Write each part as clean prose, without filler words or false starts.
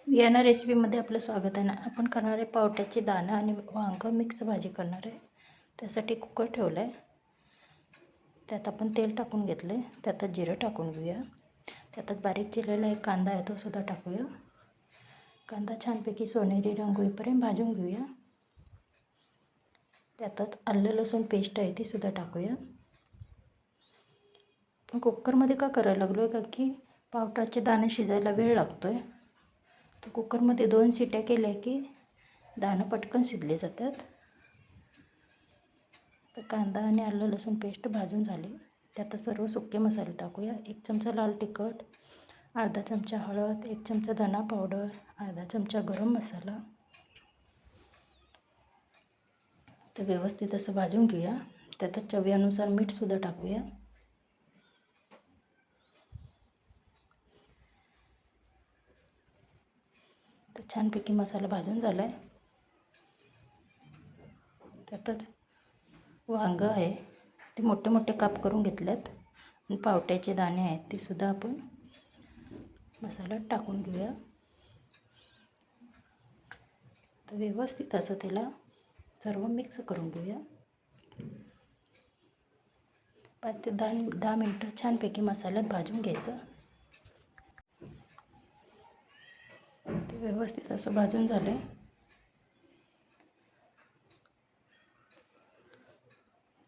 Vienna रेसिपीमध्ये आपलं स्वागत आहे ना. आपण करणार आहे पावट्याची दाणं आणि वांगं मिक्स भाजी करणार आहे. त्यासाठी कुकर ठेवला आहे. त्यात आपण तेल टाकून घेतले. त्यातच जिरं टाकून घेऊया. त्यातच बारीक चिरलेला एक कांदा आहे तो सुद्धा टाकूया. कांदा छानपैकी सोनेरी रंग होईपर्यंत भाजून घेऊया. त्यातच आलं लसूण पेस्ट आहे ती सुद्धा टाकूया. पण कुकरमध्ये का करायला लागलो आहे का की पावट्याचे दाणे शिजायला वेळ लागतो आहे. तर कुकरमध्ये 2 शिट्या केल्या की दाणं पटकन शिजले जातात. तर कांदा आणि आलं लसूण पेस्ट भाजून झाली. त्यात सर्व सुके मसाले टाकूया. 1 चमचा लाल तिखट, अर्धा चमचा हळद, 1 चमचा धना पावडर, अर्धा चमचा गरम मसाला. तर व्यवस्थित असं भाजून घेऊया. त्यात चवीनुसार मीठसुद्धा टाकूया. तर छानपैकी मसाला भाजून झाला आहे. त्यातच वांगं आहे ते मोठे मोठे काप करून घेतलेत आणि पावट्याचे दाणे आहेत ते सुद्धा आपण मसाल्यात टाकून घेऊया. तर व्यवस्थित असं त्याला सर्व मिक्स करून घेऊया. 5 ते 10 मिनटं छानपैकी मसाल्यात भाजून घ्यायचं. ते व्यवस्थित असं भाजून झालं.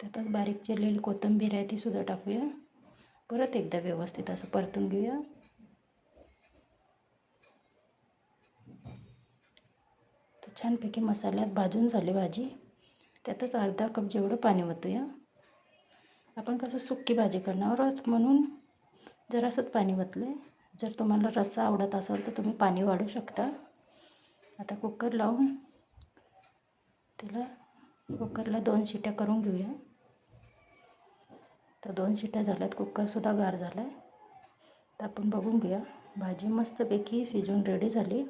त्यातच बारीक चिरलेली कोथिंबीर आहे ती सुद्धा टाकूया. परत एकदा व्यवस्थित असं परतून घेऊया. तर छानपैकी मसाल्यात भाजून झाली भाजी. त्यातच अर्धा कप जेवढं पाणी ओतूया. आपण कसं सुक्की भाजी करणार आहोत म्हणून जरासंच पाणी ओतलं. जर तुम्हाला रस्सा आवडत असेल तर तुम्ही पाणी वाढवू शकता. आता कुकर लावून त्याला कुकरला 2 शिट्या करून घेऊया. तर 2 शिट्या झाल्यात. कुकरसुद्धा गार झाला आहे. तर आपण बघून घेऊया. भाजी मस्तपैकी शिजून रेडी झाली.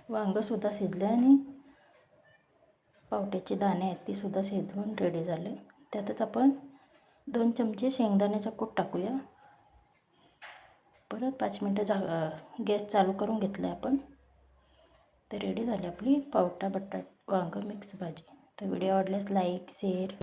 वांगंसुद्धा शिजलं आणि पावट्याचे दाणे आहेत ते सुद्धा शिजवून रेडी झाले. त्यातच आपण 2 चमचे शेंगदाण्याचा कूट टाकूया. परत 5 मिनटं गॅस चालू करून घेतला आपण. तर रेडी झाली आपली पावटा बटाट वांगं मिक्स भाजी. तर व्हिडिओ आवडल्यास लाईक शेअर